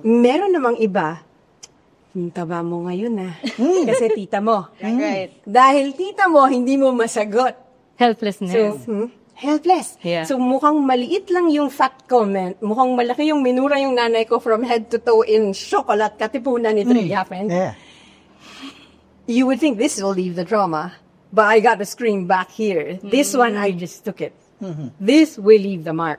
Meron namang iba, taba mo ngayon kasi tita mo. Right. Dahil tita mo, hindi mo masagot. Helplessness. So, helpless. Yeah. So, mukhang maliit lang yung fat comment. Mukhang malaki yung minura yung nanay ko from head to toe in chocolate katipunan ni Trilliafen. Yeah. You would think this will leave the trauma, but I got the scream back here. This one, I just took it. This will leave the mark.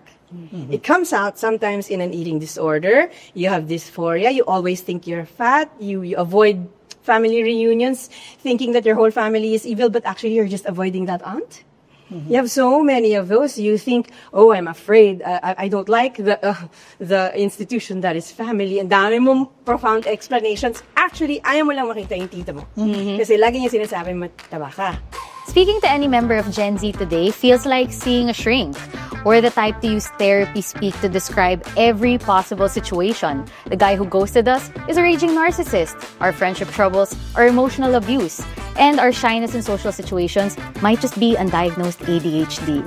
It comes out sometimes in an eating disorder. You have dysphoria. You always think you're fat. You avoid family reunions thinking that your whole family is evil, but actually you're just avoiding that aunt. You have so many of those. You think, oh, I'm afraid. I don't like the institution that is family. And dami mong profound explanations. Actually, ayaw mo lang makita yung tita mo. Kasi lagi niya sinasabi, mataba ka. Speaking to any member of Gen Z today feels like seeing a shrink. We're the type to use therapy speak to describe every possible situation. The guy who ghosted us is a raging narcissist. Our friendship troubles are emotional abuse. And our shyness in social situations might just be undiagnosed ADHD.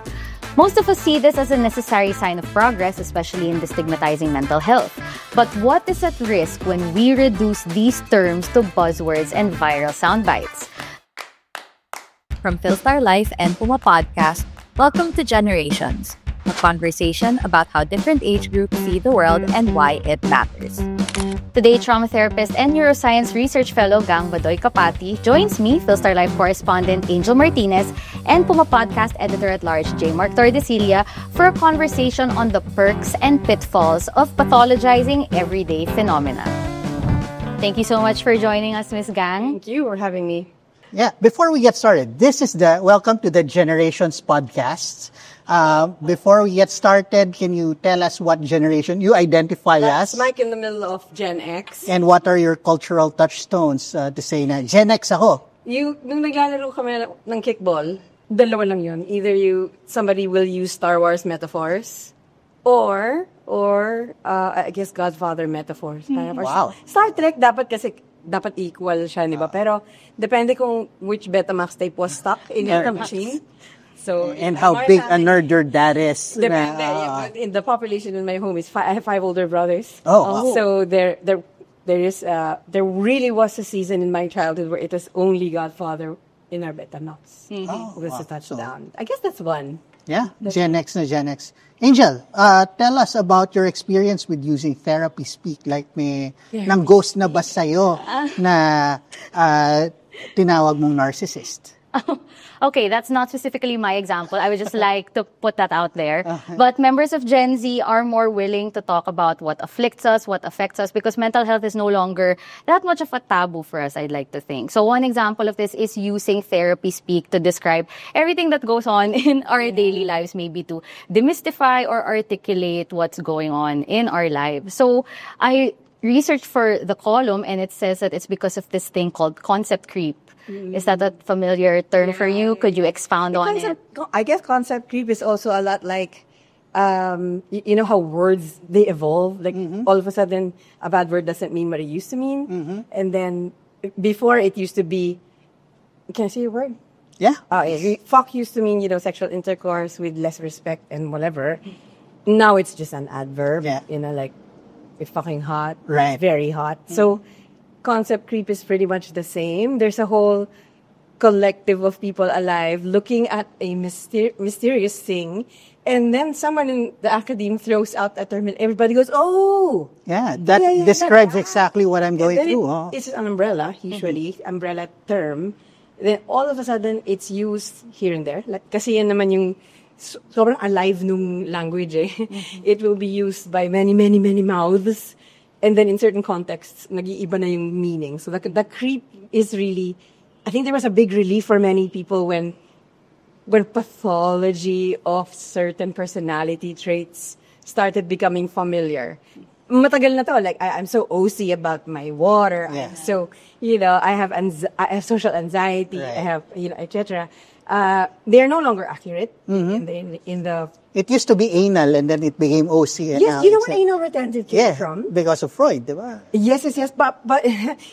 Most of us see this as a necessary sign of progress, especially in destigmatizing mental health. But what is at risk when we reduce these terms to buzzwords and viral sound bites? From Philstar Life and Puma Podcast, welcome to Generations, a conversation about how different age groups see the world and why it matters. Today, trauma therapist and neuroscience research fellow Gang Badoy Kapati joins me, Philstar Life correspondent Angel Martinez, and Puma Podcast editor-at-large J. Mark Tordesillas for a conversation on the perks and pitfalls of pathologizing everyday phenomena. Thank you so much for joining us, Ms. Gang. Thank you for having me. Yeah, before we get started, this is welcome to the Generations podcast. Before we get started, can you tell us what generation you identify That's as? Mike in the middle of Gen X. And what are your cultural touchstones to say na Gen X ako? Nung naglalaro kami ng kickball, dalawa lang yun. Either somebody will use Star Wars metaphors, or I guess Godfather metaphors. Wow. Star Trek dapat equal siya, di ba? Pero depende kung which Betamax tape was stuck in your machine. So, And how big a nerd your dad is. Depende. In the population in my home is I have 5 older brothers. Oh. So there really was a season in my childhood where it was only Godfather in our Betamax. It was a touchdown. I guess that's one. Yeah, Gen X na Gen X. Angel, tell us about your experience with using therapy speak. Like may nang ghost na ba sa'yo na tinawag mong narcissist? Okay, that's not specifically my example. I would just like to put that out there. But members of Gen Z are more willing to talk about what afflicts us, what affects us, because mental health is no longer that much of a taboo for us, I'd like to think. So one example of this is using therapy speak to describe everything that goes on in our daily lives, maybe to demystify or articulate what's going on in our lives. So I researched for the column, and it says that it's because of this thing called concept creep. Is that a familiar term for you? Could you expound on it? I guess concept creep is also a lot like, you know how words, they evolve. Like all of a sudden, a bad word doesn't mean what it used to mean. And then before it used to be, can I say a word? Yeah. Fuck used to mean, sexual intercourse with less respect and whatever. Now it's just an adverb. Yeah. Like, it's fucking hot. Right. It's very hot. So, concept creep is pretty much the same. There's a whole collective of people alive looking at a mysterious thing, and then someone in the academe throws out a term, and everybody goes, "Oh!" Yeah, that describes exactly what I'm going through. It's an umbrella, usually, umbrella term. Then all of a sudden, it's used here and there. Like, kasi yan naman yung sobrang alive nung language eh. It will be used by many, many, many mouths. And then in certain contexts, nag-iiba na yung meaning. So the creep is really, I think there was a big relief for many people when pathology of certain personality traits started becoming familiar. Matagal na to. Like, I'm so OC about my water. Yeah. So, I have social anxiety. Right. I have, etc. They're no longer accurate in the. It used to be anal and then it became OC. And Yes, now you know it's where anal retentive came from? Because of Freud, diba? Yes. But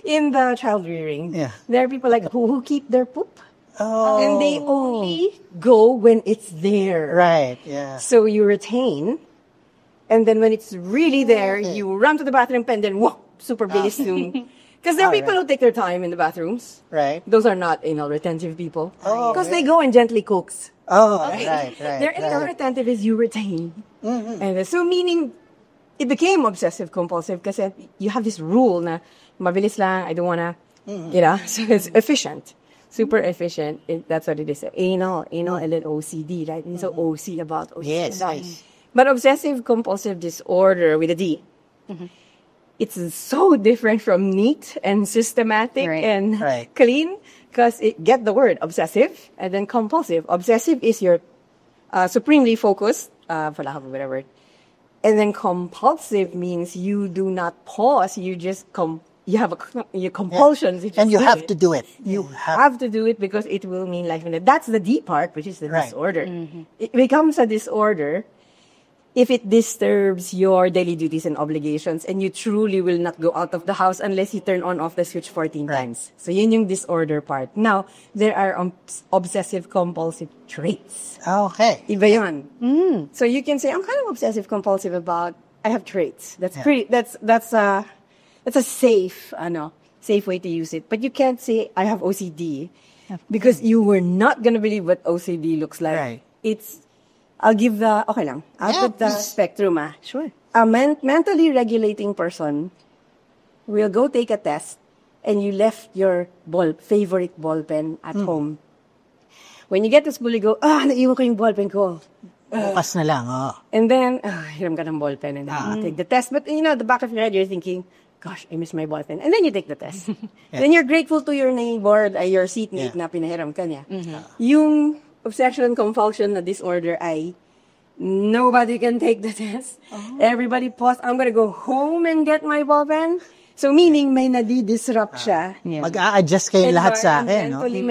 in the child rearing, there are people like who keep their poop. Oh. And they only go when it's there. Right, yeah. So you retain And then when it's really there, you run to the bathroom and then whoa, super bilis yung. Because there are people who take their time in the bathrooms. Right. Those are not anal retentive people. Oh, Because they go and gently cooks. Oh, right. Their anal retentive is you retain. And so meaning, it became obsessive compulsive kasi you have this rule na mabilis lang, I don't wanna, so it's efficient. Super efficient. That's what it is. Anal, and then OCD, right? And so OC about OCD. Yes. But obsessive compulsive disorder with a D. It's so different from neat and systematic and clean because get the word obsessive and then compulsive. Obsessive is your supremely focused, for lack of a better word. And then compulsive means you do not pause. You just you have your compulsions. Yeah. And you have to do it. You have to do it because it will mean life and death. That's the D part, which is the disorder. It becomes a disorder if it disturbs your daily duties and obligations and you truly will not go out of the house unless you turn on off the switch 14 times. So yun yung disorder part. Now, there are obsessive compulsive traits. Okay. Iba yun. So you can say, I'm kind of obsessive compulsive about, I have traits. That's a safe way to use it. But you can't say, I have OCD because you were not going to believe what OCD looks like. Right. I'll give the, okay lang. I'll put the spectrum. Sure. A mentally regulating person will go take a test and you left your favorite ball pen at home. When you get to school, you go, naiwan ko yung ball pen ko. Pas na lang, And then, hiram ka ng ball pen and then you take the test. But, the back of your head, you're thinking, gosh, I miss my ball pen. And then you take the test. Then you're grateful to your neighbor, your seatmate na pinahiram ka niya. Yung obsession compulsion na disorder ay nobody can take the test. Everybody pause. I'm gonna go home and get my ball pen. So meaning may nadi-disrupt siya. Mag-a-adjust kayo lahat sa akin. Eventually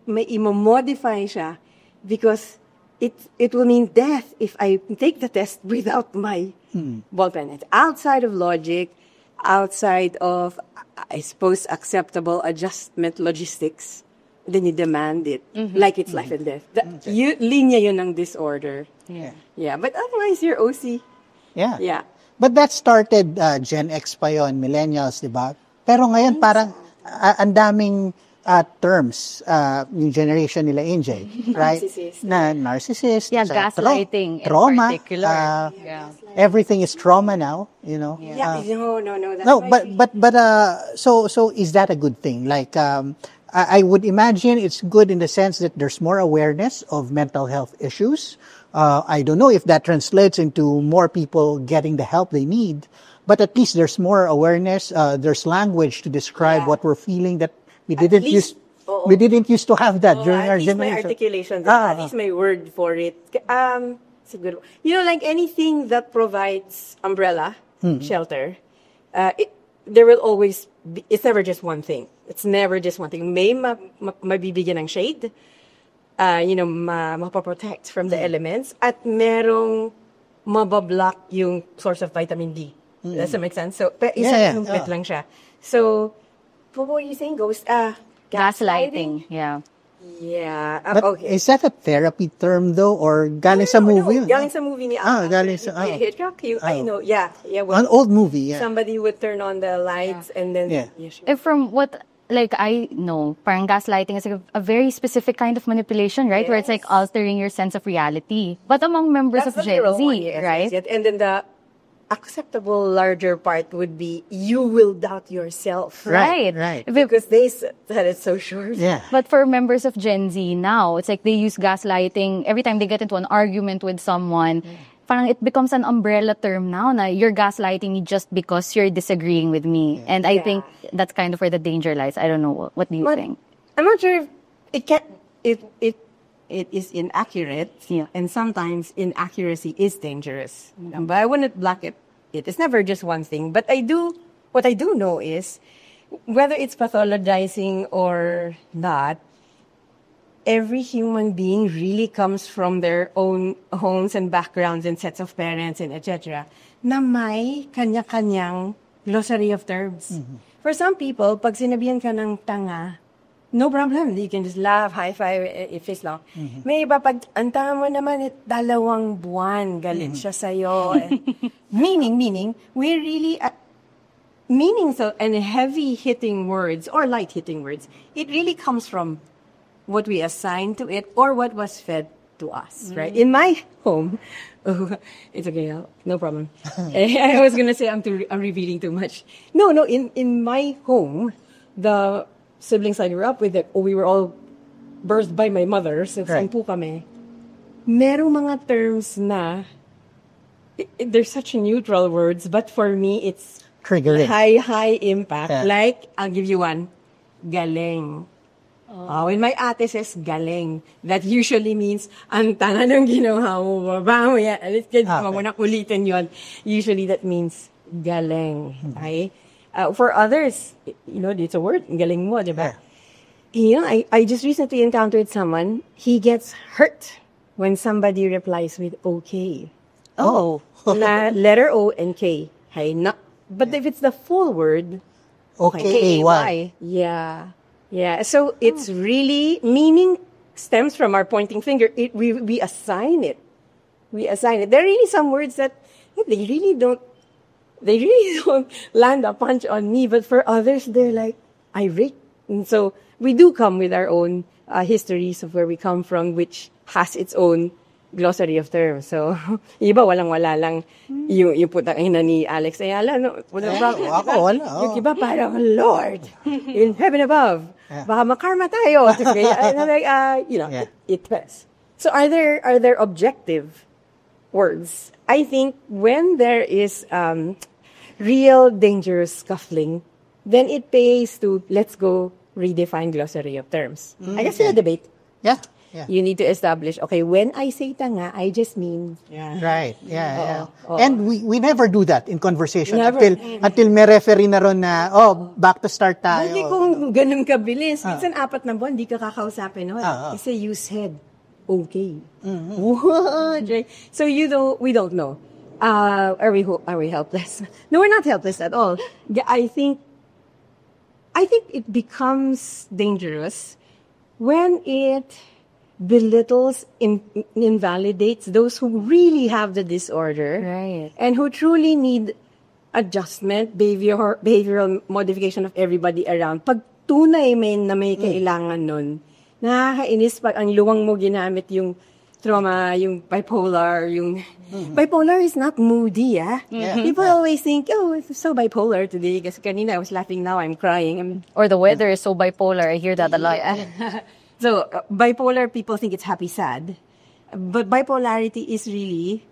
may i-modify siya because it will mean death if I take the test without my ball pen. It's outside of logic, outside of, I suppose, acceptable adjustment logistics. Then you demand it like it's life and death. Linya yun ng disorder. Yeah. But otherwise, you're OC. Yeah. But that started Gen X pa yon, millennials, di ba? Pero ngayon parang ang daming terms, yung generation nila Angel, right? Narcissist. Yeah, gaslighting trauma. In particular. Everything is trauma now, No. That's no, but so is that a good thing? Like, I would imagine it's good in the sense that there's more awareness of mental health issues. I don't know if that translates into more people getting the help they need, but at least there's more awareness. There's language to describe what we're feeling that we didn't used to have that during our generation. My articulation, at least my word for it. It's a good one. Like anything that provides umbrella, shelter, there will always be, it's never just one thing. It's never just one thing. May mabibigyan ng shade, mapaprotect from the elements, at merong mabablock yung source of vitamin D. Does that make sense? So, isang bit lang siya. So, what were you saying? Gaslighting. Yeah. But okay. Is that a therapy term though, or galing sa movie? No, galing sa movie ni Hitchcock. I know. Yeah. An old movie. Yeah. Somebody would turn on the lights and then. From what I know, parang gaslighting is a very specific kind of manipulation, right? Where it's like altering your sense of reality. But among members of Gen Z, right? Yes. And then the acceptable larger part would be you will doubt yourself. Right. Because they said it's so short. Yeah. But for members of Gen Z now, it's like they use gaslighting every time they get into an argument with someone. Parang it becomes an umbrella term now na you're gaslighting me just because you're disagreeing with me. And I think that's kind of where the danger lies. I don't know. What do you think? I'm not sure if it is inaccurate, and sometimes inaccuracy is dangerous. But I wouldn't block it. It's never just one thing. But what I do know is, whether it's pathologizing or not, every human being really comes from their own homes and backgrounds and sets of parents and etc. na may kanya-kanyang glossary of terms. For some people, pag sinabihan ka ng tanga, no problem. You can just laugh, high five, if it's long. May iba pag, antahan mo naman, 2 buwan, galit siya sa'yo. meaning, we really, meaning so, and heavy hitting words or light hitting words, it really comes from what we assign to it or what was fed to us, right? In my home, it's okay, no problem. I was gonna say I'm revealing too much. No, in my home, the siblings I grew up with, we were all birthed by my mother, so 10 kami. Merong mga terms na, they're such neutral words, but for me, it's triggering. High impact. Yeah. Like, I'll give you one, galing. When my ate says galing, that usually means, ang tanga ng ginawa mo, baba mo yan. Wag mo na ulitin yun. Usually that means galing. Okay? For others, it's a word, galing mo, diba? Yeah. I just recently encountered someone, he gets hurt when somebody replies with okay. Oh. Na letter O and K. But if it's the full word, Okay. Yeah. So it's really, meaning stems from our pointing finger. We assign it. There are really some words that they really don't land a punch on me, but for others, they're like irate. And so we do come with our own histories of where we come from, which has its own glossary of terms. So, iba walang-wala lang yung putang ina ni Alex Ayala. No? Wala. Yung iba parang, Lord, in heaven above, baka makarma tayo. It depends. So, are there objective words? I think when there is real dangerous scuffling, then it pays to, let's go redefine glossary of terms. I guess in a debate. Yeah. You need to establish, okay, when I say tanga, I just mean... Right. Yeah. And we never do that in conversation until may referee na ron na, back to start tayo. Hindi kung ganun kabilis. Minsan 4 na buwan, di ka kakausapin. Kasi you said, okay. What? So we don't know. Are we helpless? No, we're not helpless at all. I think it becomes dangerous when it belittles, invalidates those who really have the disorder, right, and who truly need adjustment, behavioral modification of everybody around. Pag tunay may kailangan nun, nakakainis pag ang luwang mo ginamit yung trauma, yung bipolar, bipolar is not moody, People always think, it's so bipolar today. Kasi kanina I was laughing, now I'm crying. Or the weather is so bipolar. I hear that a lot. So, bipolar, people think it's happy-sad. But bipolarity is really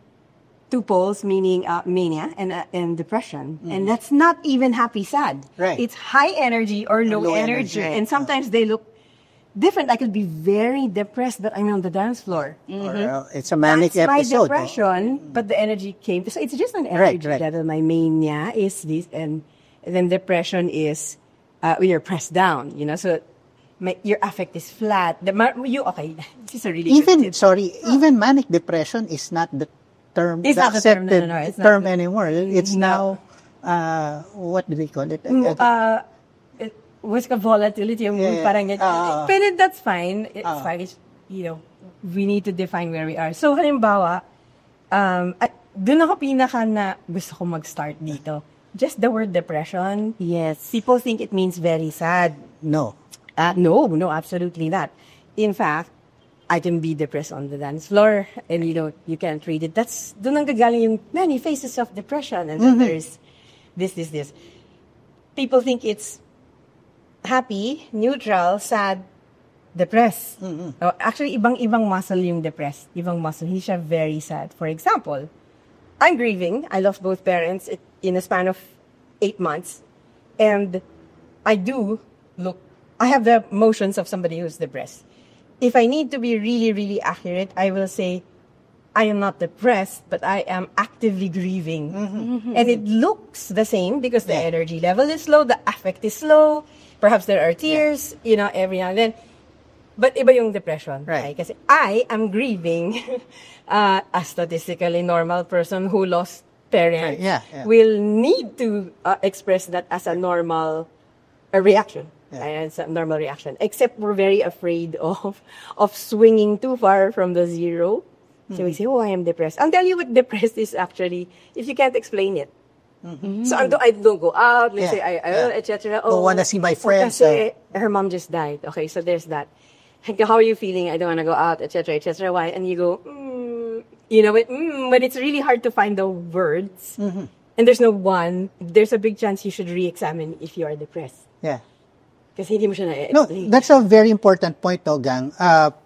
2 poles, meaning mania and depression. And that's not even happy-sad. Right. It's high energy or low energy. And sometimes they look different. I could be very depressed, but I'm on the dance floor. Or, it's a manic that's episode. My depression, but the energy came. So it's just an energy level. My mania is this, and then depression is you're pressed down, so... your affect is flat. Okay, this is a really even manic depression is not the term, it's not accepted the term, no, it's term not anymore. It's now, what do they call it? What's the volatility of mood, parang but that's fine. It's fine. It's, we need to define where we are. So, halimbawa, dun ako pinaka na gusto ko mag-start dito. Just the word depression. Yes. People think it means very sad. No. No, absolutely not. In fact, I can be depressed on the dance floor, and you can't read it. That's doon ang gagaling yung many faces of depression, and then there's this. People think it's happy, neutral, sad, depressed. Actually, ibang muscle yung depressed. Ibang muscle. Hindi siya very sad. For example, I'm grieving. I lost both parents in a span of 8 months, and I have the motions of somebody who's depressed. If I need to be really, really accurate, I will say, I am not depressed, but I am actively grieving. And it looks the same because the energy level is low, the affect is low, perhaps there are tears, every now and then. But iba yung depression. Right. Kasi I am grieving a statistically normal person who lost parents will need to express that as a normal reaction. And it's a normal reaction. Except we're very afraid of swinging too far from the zero. So we say, I am depressed. I'll tell you what depressed is actually if you can't explain it. So I don't go out, let's say, etc. Don't want to see my friends. Kasi her mom just died. Okay, so there's that. How are you feeling? I don't want to go out, etc., etc. Why? And you go, but it's really hard to find the words. And there's no one. There's a big chance you should re-examine if you are depressed. Yeah. Kasi hindi mo siya na-explain. No, that's a very important point, though, gang.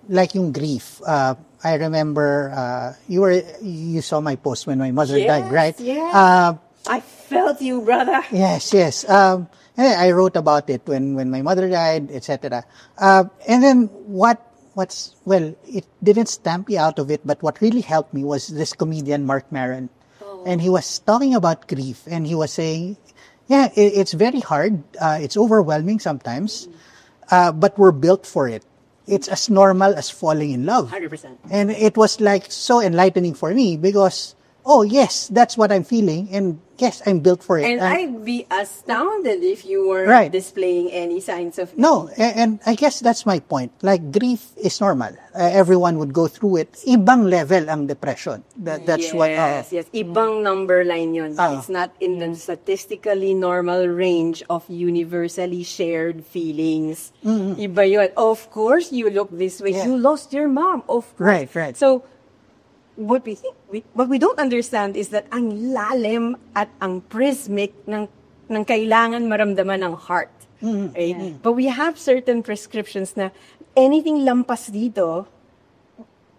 Like yung grief. I remember you saw my post when my mother died, right? Yeah. I felt you, brother. Yes. And I wrote about it when my mother died, etc. And then it didn't stamp me out of it, but what really helped me was this comedian, Mark Maron. And he was talking about grief, and he was saying, it's very hard. It's overwhelming sometimes, but we're built for it. It's as normal as falling in love. 100%. And it was like so enlightening for me because, yes, that's what I'm feeling. And yes, I'm built for it. And I'd be astounded if you were displaying any signs of... No, and I guess that's my point. Like, grief is normal. Everyone would go through it. Ibang level ang depression. That's what... Yes. Ibang number line yun. It's not in the statistically normal range of universally shared feelings. Iba yun. Of course, you look this way. You lost your mom. Of course. Right. So, what we don't understand is that ang lalim at ang prismic ng kailangan maramdaman ng heart. Okay? But we have certain prescriptions na anything lampas dito,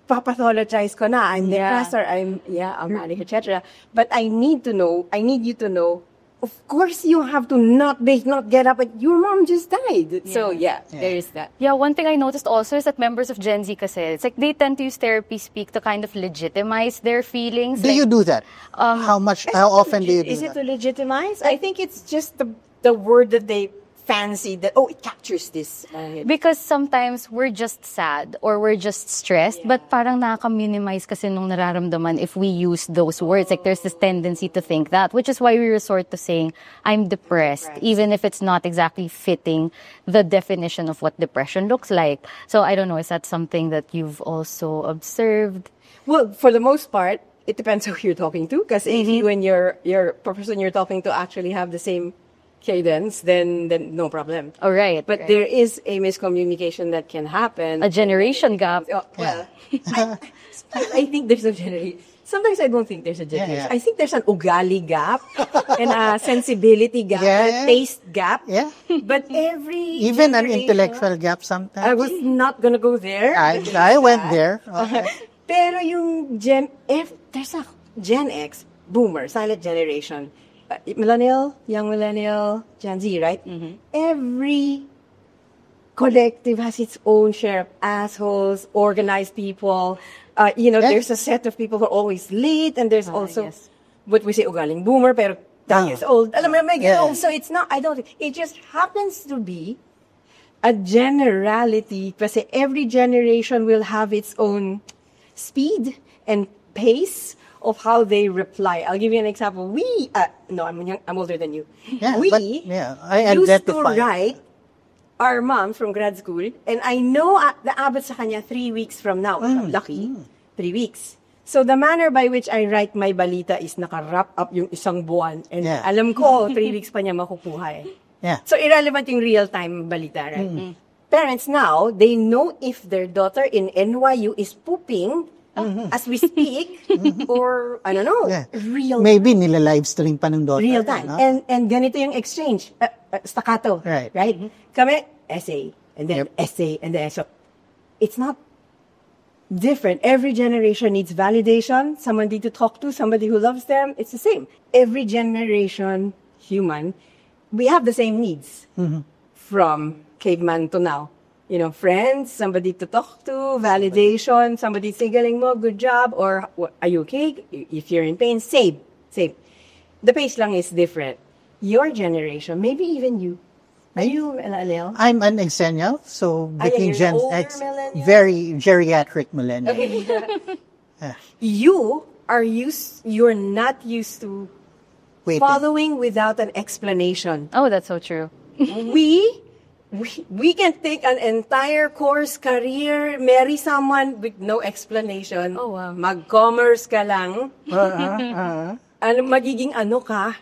papathologize ko na. I'm depressed or I'm manic, etc. But I need you to know, of course you have to not get up, but your mom just died. So there is that. Yeah, one thing I noticed also is that members of Gen Z kasi, it's like they tend to use therapy speak to kind of legitimize their feelings. Do you do that? How often do you do that? Is it to legitimize? I think it's just the word that they fancy that, it captures this. Because sometimes we're just sad or we're just stressed, but parang nakaka-minimize kasi nung nararamdaman if we use those words. Like there's this tendency to think that, which is why we resort to saying, I'm depressed, even if it's not exactly fitting the definition of what depression looks like. So I don't know, is that something that you've also observed? Well, for the most part, it depends who you're talking to. Because if you and your person you're talking to actually have the same cadence, then no problem. All right. But there is a miscommunication that can happen. A generation gap. I think there's a generation. Sometimes I don't think there's a generation. I think there's an ugali gap and a sensibility gap, a taste gap. Yeah. But even an intellectual gap sometimes. I was not gonna go there. I went there. Okay. Pero yung there's a Gen X, boomer, silent generation, millennial, young millennial, Gen Z, right? Every collective has its own share of assholes, organized people. There's a set of people who are always late, and there's also what we say, ugaling boomer, pero 10 years old. Alam mo, so it's not, I don't think, it just happens to be a generality, kasi every generation will have its own speed and pace of how they reply. I'll give you an example. I'm older than you. I used to write our moms from grad school, and I know naabot sa kanya 3 weeks from now. I'm lucky. 3 weeks. So the manner by which I write my balita is naka-wrap up yung isang buwan. And alam ko, 3 weeks pa niya makukuha eh. Yeah. So irrelevant yung real-time balita, right? Parents now, they know if their daughter in NYU is pooping as we speak, or, I don't know, real Maybe nila-livestream pa ng daughter. real time. No? And ganito yung exchange. Staccato. Right. Kami, essay, and then essay, and then so. It's not different. Every generation needs validation, somebody to talk to, somebody who loves them. It's the same. Every generation, human, we have the same needs. From caveman to now. Friends, somebody to talk to, validation, somebody say, galing mo, good job, or are you okay? If you're in pain, same. The pace lang is different. Your generation, maybe even you. Are you millennial? I'm an exennial, so between you're Gen an older X, millennial? very geriatric millennial. You're not used to Waiting. following without an explanation. Oh, that's so true. We we can take an entire course, career, marry someone with no explanation. Oh, wow. Mag-commerce ka lang. Magiging ano ka.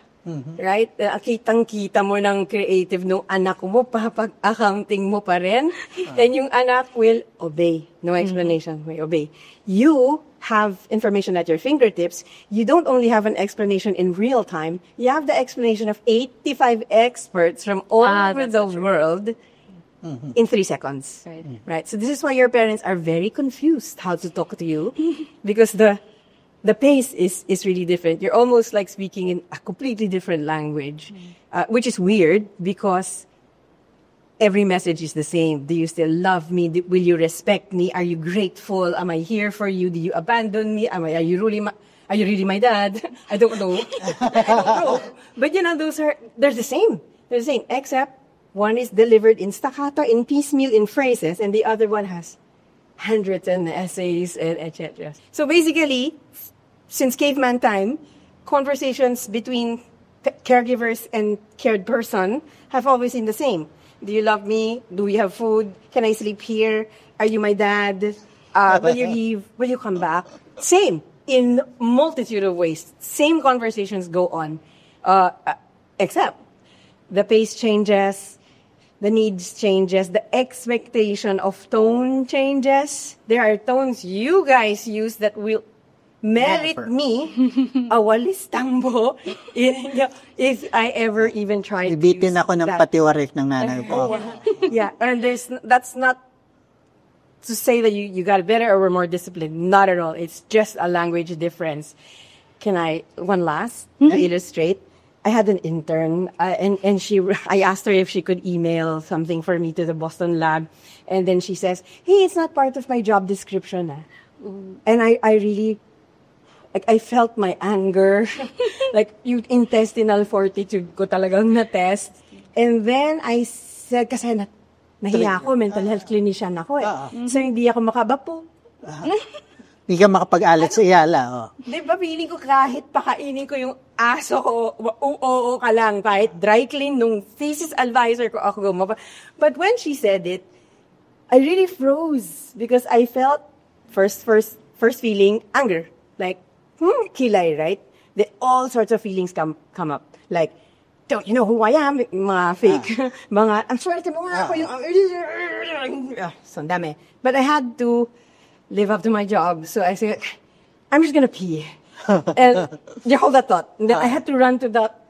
Right? Kitang-kita mo ng creative nung anak mo, papag-accounting mo pa rin. And yung anak will obey. No explanation. Will obey. You have information at your fingertips. You don't only have an explanation in real time. You have the explanation of 85 experts from all over the world in 3 seconds. Right? So this is why your parents are very confused how to talk to you because the pace is really different. You're almost like speaking in a completely different language, which is weird because every message is the same. Do you still love me? Will you respect me? Are you grateful? Am I here for you? Do you abandon me? Are you really my dad? I don't know. I don't know. But they're the same. They're the same, except one is delivered in staccato, in piecemeal, in phrases, and the other one has handwritten essays and etc. So basically, since caveman time, conversations between caregivers and cared person have always been the same. Do you love me? Do we have food? Can I sleep here? Are you my dad? Will you leave? Will you come back? Same. In multitude of ways. Same conversations go on. Except the pace changes, the needs changes, the expectation of tone changes. There are tones you guys use that will merit me a walis tambo if I ever even tried to use Ibitin ako ng that. patiwarik ng nanay ko. Yeah, and that's not to say that you got it better or we're more disciplined. Not at all. It's just a language difference. One last to illustrate? I had an intern, and I asked her if she could email something for me to the Boston lab, and then she says, "Hey, it's not part of my job description." And I really, like, I felt my anger, like yung intestinal fortitude ko talagang na-test. And then I said, kasi nahiya ako, mental health clinician ako So hindi ako makabapo. Hindi ka makapag-alit sa iyala. Di ba, feeling ko kahit pakainin ko yung aso ko, oo ka lang, kahit dry clean nung thesis advisor ko ako gumawa. But when she said it, I really froze because I felt first feeling anger. Like, kilay, right? All sorts of feelings come up. Like, don't you know who I am? Mga fake. Mga, ang swerte mo nga ako yung... So, dami. But I had to live up to my job. So I said, I'm just gonna pee. And you hold that thought. And then I had to run to that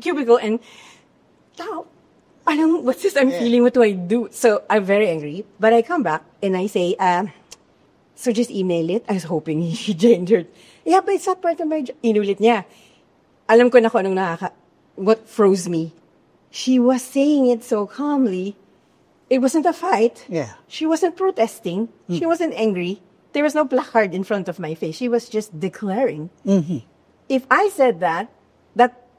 cubicle and, what's this I'm feeling? What do I do? So I'm very angry. But I come back and I say, so just email it. I was hoping he changed it. Yeah, but it's not part of my job. Inulit niya. Alam ko na kung anong what froze me. She was saying it so calmly. It wasn't a fight. Yeah. She wasn't protesting. She wasn't angry. There was no placard in front of my face. She was just declaring. If I said that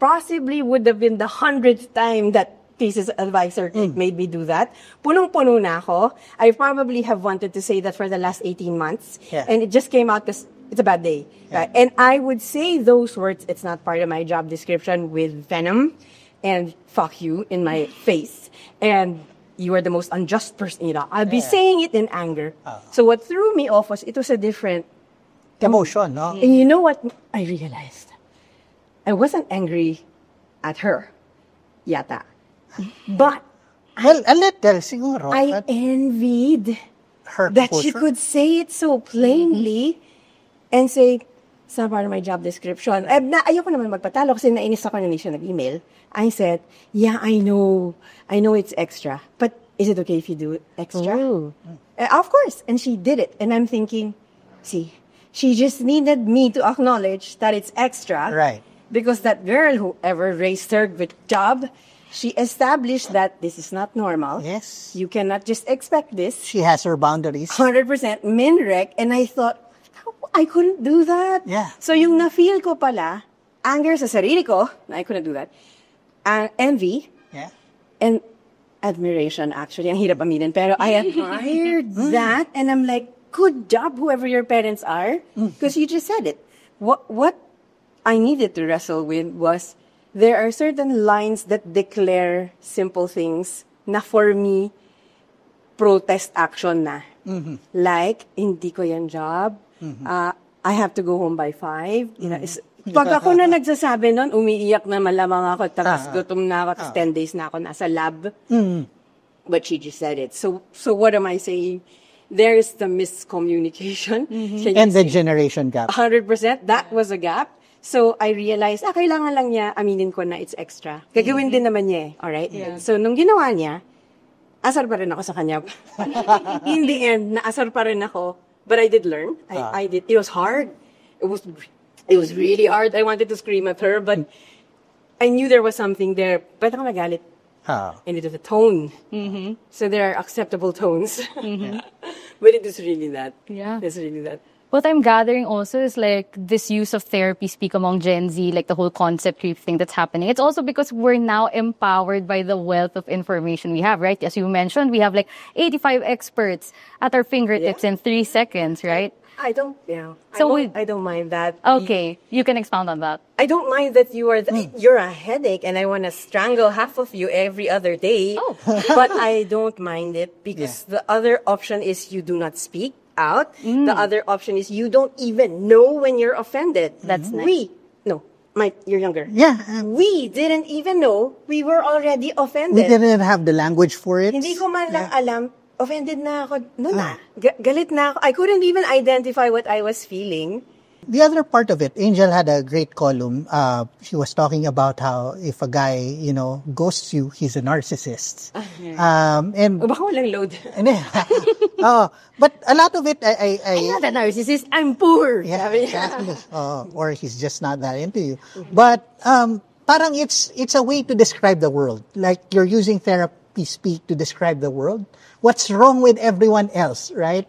possibly would have been the 100th time that thesis advisor made me do that. Punong-puno na ako. I probably have wanted to say that for the last 18 months. Yeah. And it just came out because it's a bad day. Right? And I would say those words, it's not part of my job description, with venom and fuck you in my face. And you are the most unjust person. I'll be saying it in anger. So what threw me off was it was a different Emotion, no? And you know what I realized? I wasn't angry at her, yata. But Well, a little, siguro. I envied her that she composure. could say it so plainly and say, it's not part of my job description. Ayoko naman magpatalo kasi nainis ako na hindi siya nag-email. I said, yeah, I know it's extra, but is it okay if you do it extra? Of course. And she did it. And I'm thinking, see, she just needed me to acknowledge that it's extra. Right. Because that girl, whoever raised her with job, she established that this is not normal. Yes. You cannot just expect this. She has her boundaries. 100% minrec. And I thought, I couldn't do that. Yeah. So yung na-feel ko pala, anger sa sarili ko, na I couldn't do that, envy, Yeah. and admiration, actually. Ang hirap aminin. Pero I admired that. And I'm like, good job, whoever your parents are. Because you just said it. What I needed to wrestle with was, there are certain lines that declare simple things na for me, protest action na. Like, hindi ko yan job. I have to go home by 5. You know, pag ako na nagsasabi nun, umiiyak na malamang ako, tapos gutom na ako, tapos 10 days na ako nasa lab. But she just said it. So what am I saying? There's the miscommunication. And the generation gap. 100%. That was a gap. So I realized, kailangan lang niya aminin ko na it's extra. Gagawin din naman niya eh. Alright? Yeah. So nung ginawa niya, asar pa rin ako sa kanya. In the end, naasar pa rin ako. But I did learn. I did. It was hard. It was really hard. I wanted to scream at her, but I knew there was something there. Ba't ako nagalit? And it was a tone. So there are acceptable tones. But it is really that. Yeah. It's really that. What I'm gathering also is like this use of therapy speak among Gen Z, like the whole concept creep thing that's happening. It's also because we're now empowered by the wealth of information we have, right? As you mentioned, we have like 85 experts at our fingertips in 3 seconds, right? I don't, yeah. So I don't mind that. Okay, you can expound on that. I don't mind that you're a headache and I want to strangle half of you every other day. Oh. But I don't mind it because the other option is you do not speak out. The other option is you don't even know when you're offended. That's nice. You're younger. Yeah. We didn't even know we were already offended. We didn't have the language for it. Hindi ko man lang alam. Offended na ako. Galit na ako. I couldn't even identify what I was feeling. The other part of it, Angel had a great column. She was talking about how if a guy, ghosts you, he's a narcissist. And Baka walang load. but a lot of it, I'm not a narcissist. I'm poor. Yeah, exactly. Or he's just not that into you. But parang it's a way to describe the world. Like you're using therapy speak to describe the world. What's wrong with everyone else, right?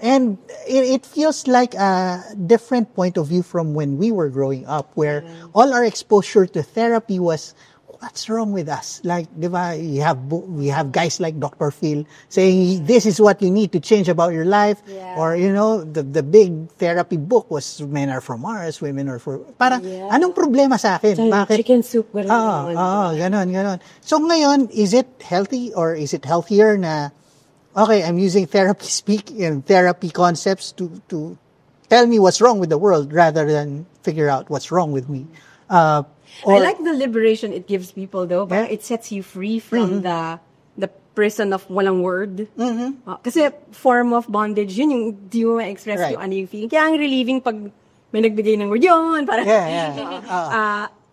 And it feels like a different point of view from when we were growing up, where all our exposure to therapy was, what's wrong with us? Like, diba, we have guys like Dr. Phil saying, this is what you need to change about your life. Yeah. Or, the big therapy book was Men Are From Mars, Women Are For... Parang, anong problema sa akin? Bakit? Chicken soup. Ganon. So ngayon, is it healthy or is it healthier na, okay, I'm using therapy speak and therapy concepts to tell me what's wrong with the world rather than figure out what's wrong with me? I like the liberation it gives people though. Parang it sets you free from the prison of walang word. Kasi form of bondage, yun yung di mo ma-express yung ano yung feeling. Kaya ang relieving pag may nagbigay ng word yun. Parang,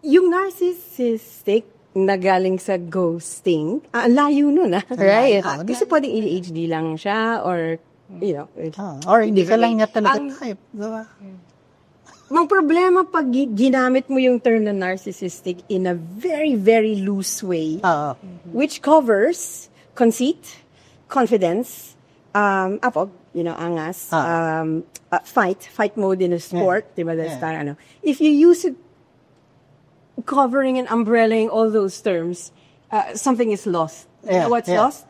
yung narcissistic na galing sa ghosting, layo nun Right. Kasi pwedeng ADHD lang siya or, or hindi ka lang niya talaga type. Diba? Mang problema pag ginamit mo yung term na narcissistic in a very, very loose way, which covers conceit, confidence, apog, angas, fight mode in a sport, diba? That's parang if you use it covering and umbrellaing all those terms, something is lost. What's lost?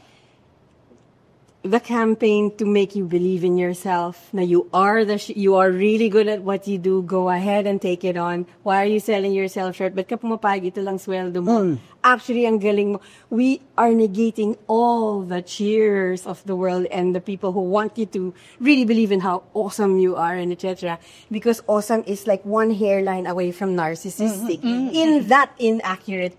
The campaign to make you believe in yourself. Na you are really good at what you do. Go ahead and take it on. Why are you selling yourself short? Ba't ka pumapayag? Ito lang sweldo mo. Actually, ang galing mo. We are negating all the cheers of the world and the people who want you to really believe in how awesome you are and etc. Because awesome is like one hairline away from narcissistic. In that inaccurate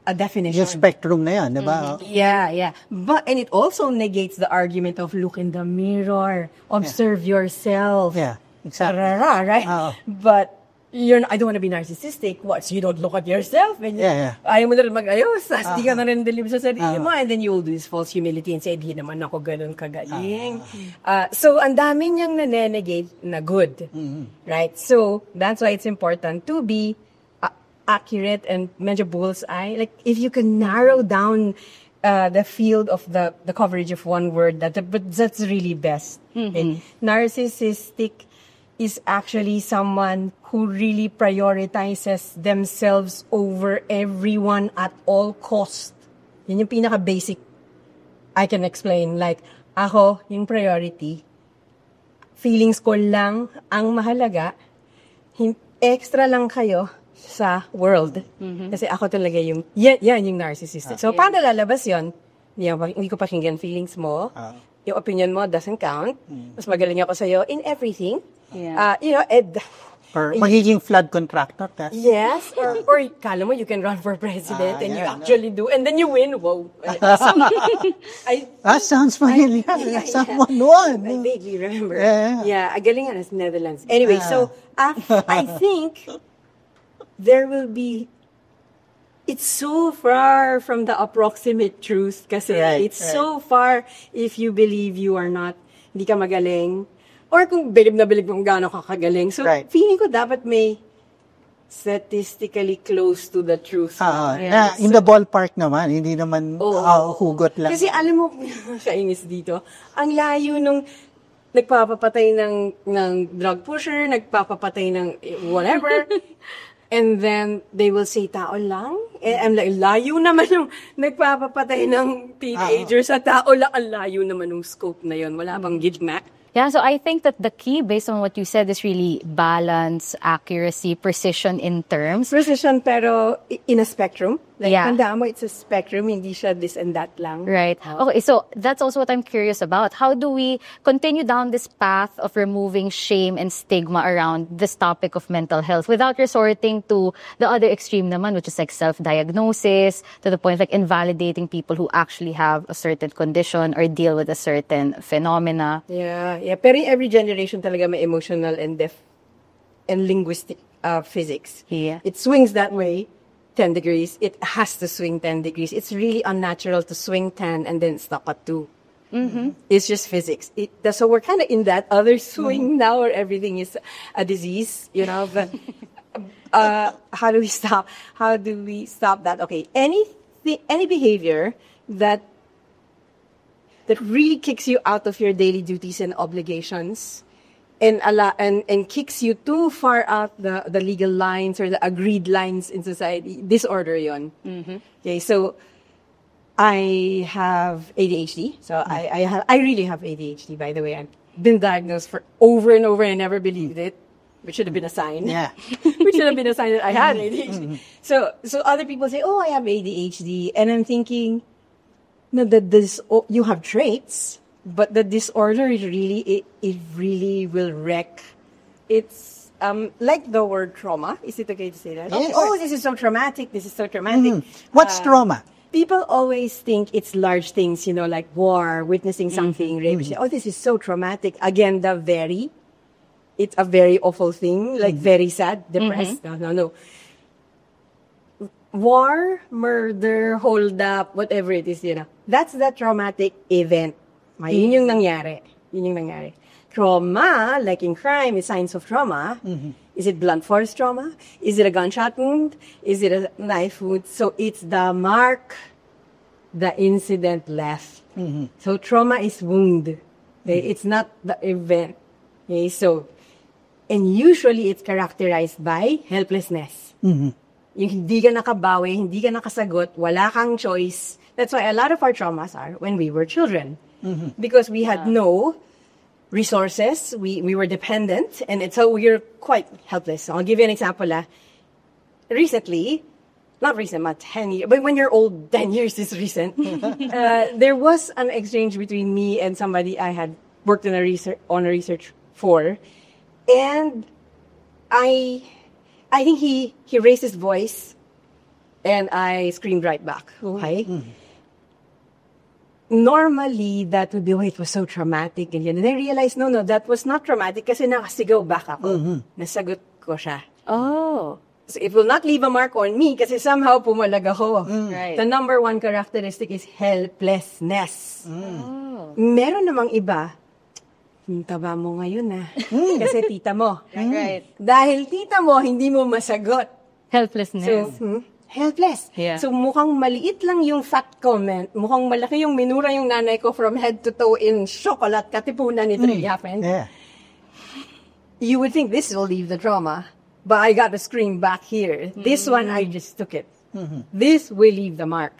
a definition. Yung spectrum na yan, diba? Yeah. And it also negates the argument of look in the mirror, observe yourself. Yeah, exactly. Right? But I don't want to be narcissistic. What? So you don't look at yourself? And ayaw mo na rin mag-ayos. Di ka na rin deliver sa sarili mo. And then you will do this false humility and say, di naman ako ganun kagaling. So, ang dami niyang nanenegate na good. Right? So, that's why it's important to be accurate and medyo bullseye. Like, if you can narrow down the field of the coverage of one word, but that's really best. Okay? Narcissistic is actually someone who really prioritizes themselves over everyone at all cost. Yun yung pinaka-basic I can explain. Like, ako, yung priority, feelings ko lang ang mahalaga, extra lang kayo sa world. Kasi ako talaga yan yung narcissistic. So, paano lalabas yun? hindi ko pakinggan feelings mo. Yung opinion mo doesn't count. Mas magaling ako sa'yo in everything. Yeah. Or magiging flood contractor. Yes, or kala mo you can run for president and you actually do, and then you win. Wow. Sounds familiar. Someone won. I vaguely remember. Yeah. Galingan is Netherlands. Anyway, so I think there will be. It's so far from the approximate truth kasi it's so far if you believe you are not, hindi ka magaling, or kung bilib na bilib kung gaano ka kagaling. So, feeling ko dapat may statistically close to the truth. In the ballpark naman, hindi naman hugot lang. Kasi alam mo, kainis dito, ang layo nung nagpapapatay ng drug pusher, nagpapapatay ng whatever, and then they will say, tao lang? I'm like, layo naman yung nagpapapatay ng teenagers sa tao lang. Ang layo naman yung scope na yun. Wala bang gitna? Yeah, so I think that the key, based on what you said, is really balance, accuracy, precision in terms. Precision, pero in a spectrum. Like, Yeah. tandaan mo, it's a spectrum, hindi siya this and that lang. Right. Okay, so that's also what I'm curious about. How do we continue down this path of removing shame and stigma around this topic of mental health without resorting to the other extreme naman, which is like self-diagnosis, to the point like invalidating people who actually have a certain condition or deal with a certain phenomena? Yeah. Pero in every generation talaga may emotional and linguistic physics. Yeah. It swings that way 10 degrees. It has to swing 10 degrees. It's really unnatural to swing 10 and then stop at 2. It's just physics. So we're kind of in that other swing now where everything is a disease, you know. But how do we stop? How do we stop that? Okay, any behavior that really kicks you out of your daily duties and obligations, and kicks you too far out the legal lines or the agreed lines in society, disorder yon. Okay, so I have ADHD. So I really have ADHD, by the way. I've been diagnosed for over and over and I never believed it, which should have been a sign. Yeah. Which should have been a sign that I had ADHD. So other people say, oh, I have ADHD. And I'm thinking, no, you have traits, but the disorder is really, it really will wreck. It's like the word trauma. Is it okay to say that? Yes. Oh, this is so traumatic. This is so traumatic. What's trauma? People always think it's large things, you know, like war, witnessing something, rape. Oh, this is so traumatic. Again, it's a very awful thing, like very sad, depressed. No. War, murder, hold up, whatever it is, you know. That's the traumatic event. Yun yung nangyari. Trauma, like in crime, is signs of trauma. Is it blunt force trauma? Is it a gunshot wound? Is it a knife wound? So it's the mark the incident left. So trauma is wound. Okay? It's not the event. Okay? So, and usually it's characterized by helplessness. Yung hindi ka nakabawi, hindi ka nakasagot, wala kang choice. That's why a lot of our traumas are when we were children. Because we had no resources, we were dependent, and so we were quite helpless. So I'll give you an example. Recently, not recent, but 10 years, but when you're old, 10 years is recent, there was an exchange between me and somebody I had worked on a research for, and I think he raised his voice, and I screamed right back. Okay? Normally, that would be, it was so traumatic. And then I realized, no, that was not traumatic kasi nakasigaw back ako. Nasagot ko siya. Oh. So it will not leave a mark on me kasi somehow pumalag ako. Right. The number one characteristic is helplessness. Meron namang iba, taba mo ngayon kasi tita mo. Right. Dahil tita mo, hindi mo masagot. Helplessness. So, helpless. Yeah. So, mukhang maliit lang yung fact comment. Mukhang malaki yung minura yung nanay ko from head to toe in chocolate katipunan ni Trillafen. Yeah. You would think this will leave the trauma. But I got the scream back here. This one, I just took it. This will leave the mark.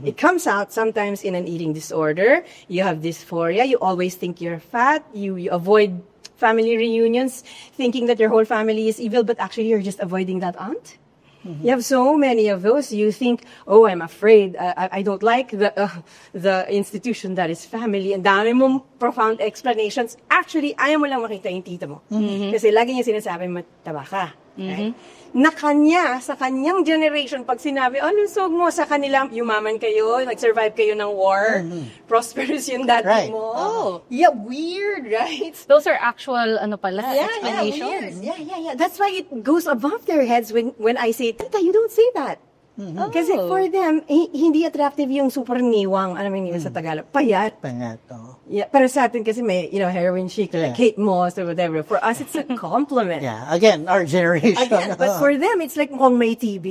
It comes out sometimes in an eating disorder. You have dysphoria. You always think you're fat. You avoid family reunions, thinking that your whole family is evil, but actually you're just avoiding that aunt. You have so many of those. You think, oh, I'm afraid. I don't like the institution that is family. And dami mong profound explanations. Actually, ayaw mo lang makita yung tita mo. Kasi lagi niya sinasabi, mataba ka. Right? Na kanya, sa kanyang generation, pag sinabi, oh, lusog mo sa kanila, yumaman kayo, nag-survive kayo ng war, prosperous yung dati Right. mo. Yeah, weird, right? Those are actual, Yeah, explanations. yeah. That's why it goes above their heads when I say, Tita, you don't say that. Kasi for them, hindi attractive yung super niwang, alam mo sa Tagalog, payat. Pangat, oh. Yeah, pero sa atin kasi may, heroin chic, like Kate Moss or whatever. For us, it's a compliment. Yeah, again, our generation. Again, but for them, it's like mukhang may TB.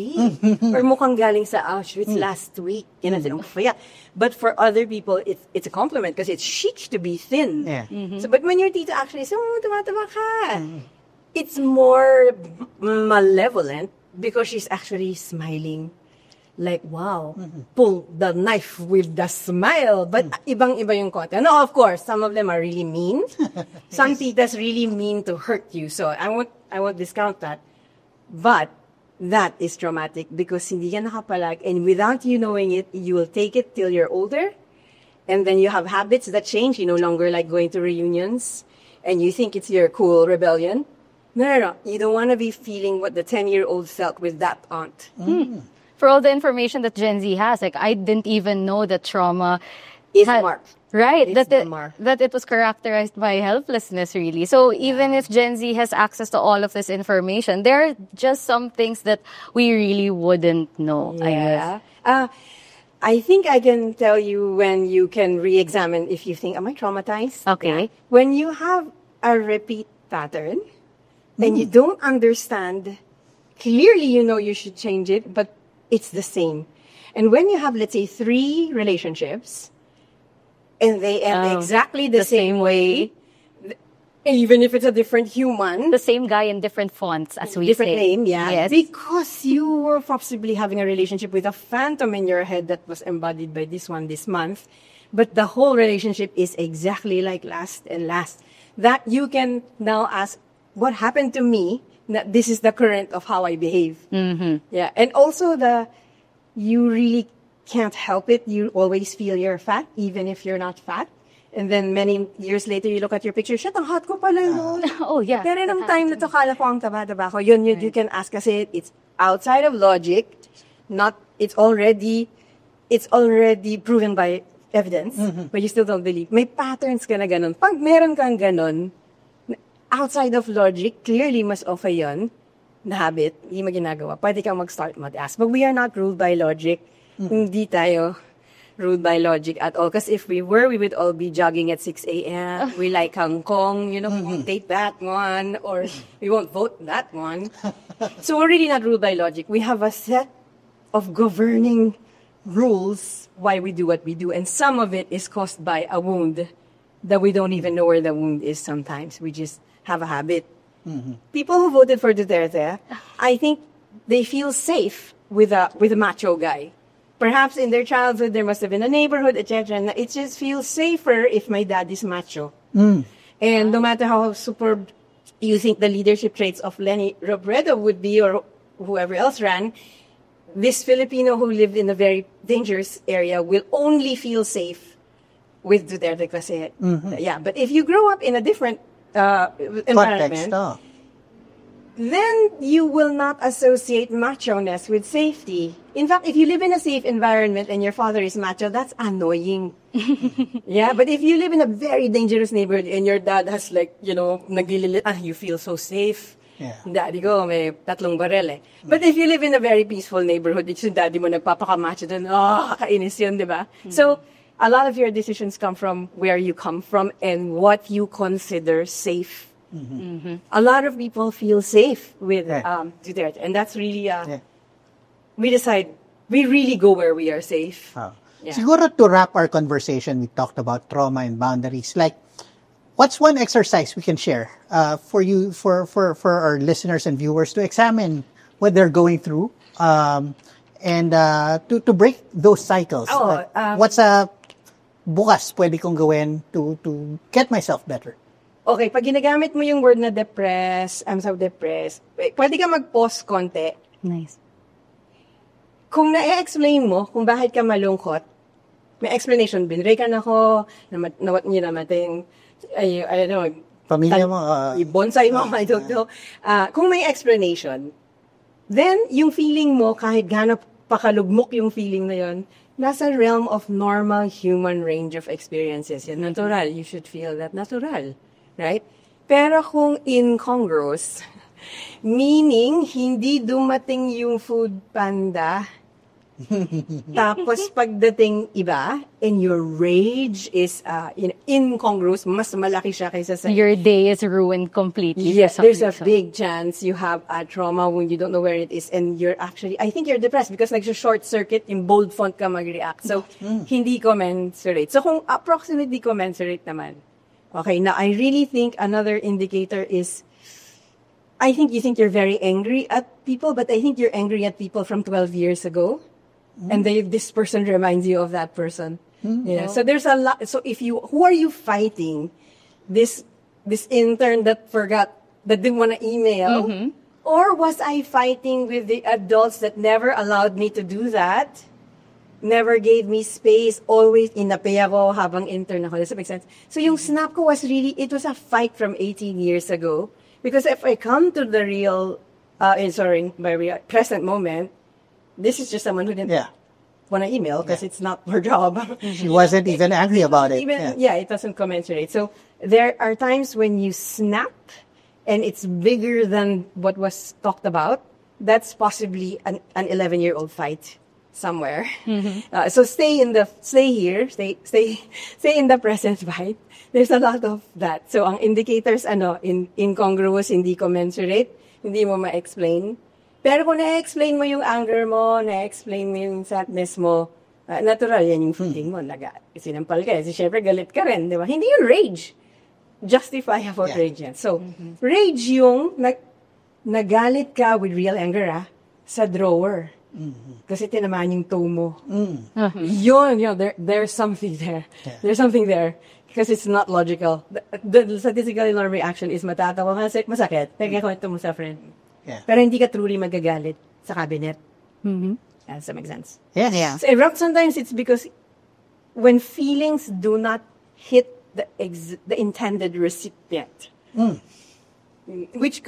Or mukhang galing sa Auschwitz last week. Payat. But for other people, it's a compliment because it's chic to be thin. Yeah. So, but when your tita actually says, oh, tumataba ka, it's more malevolent because she's actually smiling. Like, wow, pull the knife with the smile. But ibang-iba yung konti. No, of course, some of them are really mean. Some titas really mean to hurt you. So I won't discount that. But that is traumatic because hindi ka nakapalag. And without you knowing it, you will take it till you're older. And then you have habits that change. You no longer like going to reunions. And you think it's your cool rebellion. No. You don't want to be feeling what the 10-year-old felt with that aunt. For all the information that Gen Z has, like I didn't even know that trauma Is marked. Right, It's that the mark. that it was characterized by helplessness, really. So even if Gen Z has access to all of this information, there are just some things that we really wouldn't know. I guess. I think I can tell you when you can re-examine if you think, am I traumatized? Okay. When you have a repeat pattern and you don't understand, clearly you know you should change it, but it's the same. And when you have, let's say, 3 relationships, and they end exactly the same way, even if it's a different human, The same guy in different fonts, as we different say. name, yeah. Yes. Because you were possibly having a relationship with a phantom in your head that was embodied by this one this month, but the whole relationship is exactly like last and last. That you can now ask, what happened to me? That this is the current of how I behave. Yeah, and also you really can't help it. You always feel you're fat, even if you're not fat. And then many years later, you look at your picture, shit, ang hot ko pala noon. Oh, yeah. Pero nung time na to, kala ko ang taba-taba ko. Yun, you can ask kasi it's outside of logic. It's already proven by evidence, but you still don't believe. May patterns ka na ganun. Pag meron kang ganun, outside of logic, clearly mas okay yun, na habit, hindi mo ginagawa. Pwede kang mag-start mag-ask. But we are not ruled by logic. Hindi tayo ruled by logic at all. Because if we were, we would all be jogging at 6 a.m. We like Hong Kong, we won't date that one, or we won't vote that one. So we're really not ruled by logic. We have a set of governing rules why we do what we do. And some of it is caused by a wound that we don't even know where the wound is sometimes. We just have a habit. People who voted for Duterte, I think they feel safe with a macho guy. Perhaps in their childhood, there must have been a neighborhood, etc. And it just feels safer if my dad is macho. And no matter how superb you think the leadership traits of Leni Robredo would be or whoever else ran, this Filipino who lived in a very dangerous area will only feel safe with Duterte kasi. Yeah, but if you grow up in a different environment, then you will not associate macho-ness with safety. In fact, if you live in a safe environment and your father is macho, that's annoying. Yeah, but if you live in a very dangerous neighborhood and your dad has naglililit, you feel so safe. Yeah. Daddy ko, may 3 barel eh. But if you live in a very peaceful neighborhood, it's yung daddy mo nagpapakamacho dun, kakainis yun, di ba? So, a lot of your decisions come from where you come from and what you consider safe. A lot of people feel safe with Duterte, and that's really we decide we really go where we are safe. Yeah. Siguro to wrap our conversation, we talked about trauma and boundaries. Like, what's one exercise we can share for you, for our listeners and viewers to examine what they're going through, and to break those cycles? What's a bukas pwede kong gawin to get myself better? Okay, pag ginagamit mo yung word na depressed, I'm so depressed, pwede ka mag-pause konti. Nice. kung na-explain mo kung bakit ka malungkot, may explanation, binreakan ako, nawat niyo namatay, I don't know, Pamilya mo, bonsai mo, I don't know. Kung may explanation, then yung feeling mo, kahit gaano pakalugmok yung feeling na yun, nasa realm of normal human range of experiences. Yan, natural. You should feel that natural. Right? Pero kung incongruous, meaning, hindi dumating yung food panda, tapos pagdating iba, and your rage is incongruous, mas malaki siya kaysa sa... Your day is ruined completely. Yes, there's a big chance you have a trauma when you don't know where it is, and you're actually, I think you're depressed because short circuit, in bold font ka mag-react. So, hindi commensurate. So, kung approximately commensurate naman, okay, now I really think another indicator is, I think you think you're very angry at people, but I think you're angry at people from 12 years ago. And this person reminds you of that person. Yeah. So there's a lot. So who are you fighting? This intern that didn't want to email? Or was I fighting with the adults that never allowed me to do that? Never gave me space, always inapay ako habang intern ako. Does that make sense? So yung snap ko was it was a fight from 18 years ago. Because if I come to the real, present moment, this is just someone who didn't want to email because it's not her job. she wasn't even angry about it. It doesn't commensurate. So there are times when you snap and it's bigger than what was talked about. That's possibly an 11-year-old fight somewhere. So stay in the present fight. There's a lot of that. So ang indicators, incongruous, hindi commensurate, hindi mo ma-explain. Pero kung na-explain mo yung anger mo, na-explain mo yung sadness mo, natural yan yung feeling mo. Sinampal ka. Kasi syempre galit ka rin, di ba? Hindi yung rage. Justifiable rage yan. So, rage yung nagalit ka with real anger, sa drawer. Kasi tinamaan yung toe mo. Yun, there's something there. Yeah. There's something there. Because it's not logical. The statistically normal reaction is matatawa ka, masakit. Nagkakwento mo sa friend. Yeah. Pero hindi ka truly magagalit sa cabinet. Does that make sense? Yes. Yeah. So, sometimes it's because when feelings do not hit the intended recipient, which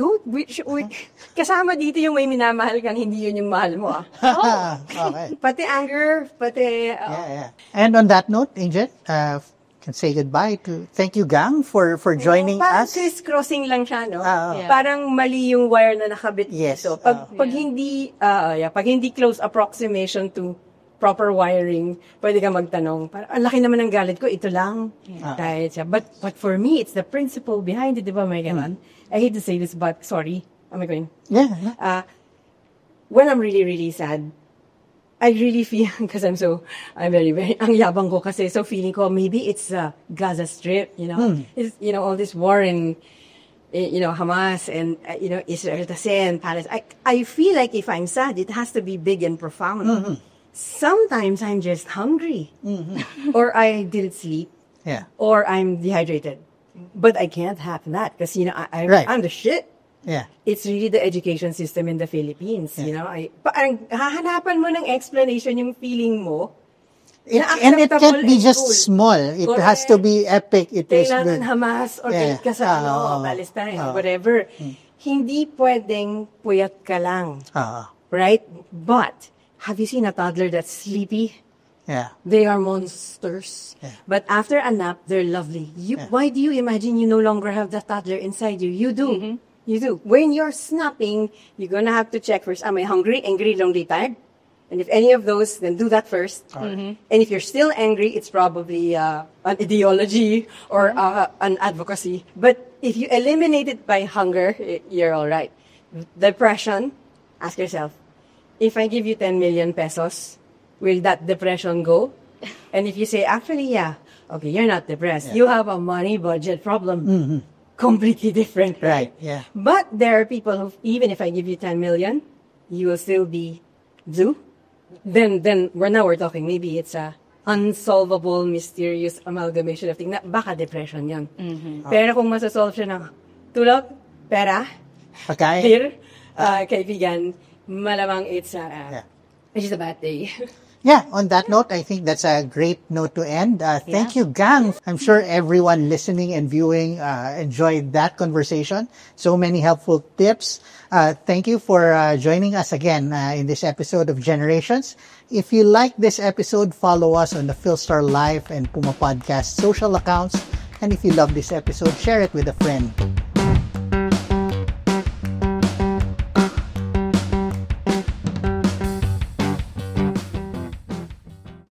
kasama dito yung may minamahal kang hindi yun yung mahal mo. Okay. Pati anger, pati... And on that note, Angel, can say goodbye to, thank you, gang, for joining parang us. criss-crossing lang siya, no? Yeah. Parang mali yung wire na nakabit Yes. dito. Pag hindi close approximation to proper wiring, pwede ka magtanong, parang, ang laki naman ng galit ko, ito lang. Dahil siya. But for me, it's the principle behind it, di ba, may ganon? I hate to say this, but sorry. Am I going? Yeah. When I'm really, really sad, I really feel, because I'm very, very, ang yabang ko kasi, so feeling ko, maybe it's Gaza Strip, It's, all this war in, Hamas and, Israel, and Palestine. I feel like if I'm sad, it has to be big and profound. Sometimes I'm just hungry. Or I didn't sleep. Yeah. Or I'm dehydrated. But I can't have that, because, I'm the shit. Yeah. It's really the education system in the Philippines, Parang hahanapan mo ng explanation yung feeling mo. And it can't be just small. It has to be epic. It is kailangan Hamas or ka sa Palestine, whatever. Hindi pwedeng puyat ka lang. Right? But, have you seen a toddler that's sleepy? Yeah. They are monsters. Yeah. But after a nap, they're lovely. Why do you imagine you no longer have the toddler inside you? You do. You do. When you're snapping, you're gonna have to check first, am I hungry, angry, lonely, tired? And if any of those, then do that first. And if you're still angry, it's probably an ideology or an advocacy. But if you eliminate it by hunger, you're all right. Depression, ask yourself, if I give you 10 million pesos, will that depression go? And if you say, actually, okay, you're not depressed. You have a money budget problem. Completely different, right? Yeah. But there are people who, even if I give you 10 million, you will still be zoo. Then we're talking, maybe it's a unsolvable, mysterious amalgamation of things. Baka depression yan. Pero kung masasolve siya ng tulog, pera, Okay. beer, kaibigan, malamang it's It's just a bad day. Yeah, on that note, I think that's a great note to end. Thank you, gang. I'm sure everyone listening and viewing enjoyed that conversation. So many helpful tips. Thank you for joining us again in this episode of Generations. If you like this episode, follow us on the Philstar Life and Puma Podcast social accounts. And if you love this episode, share it with a friend.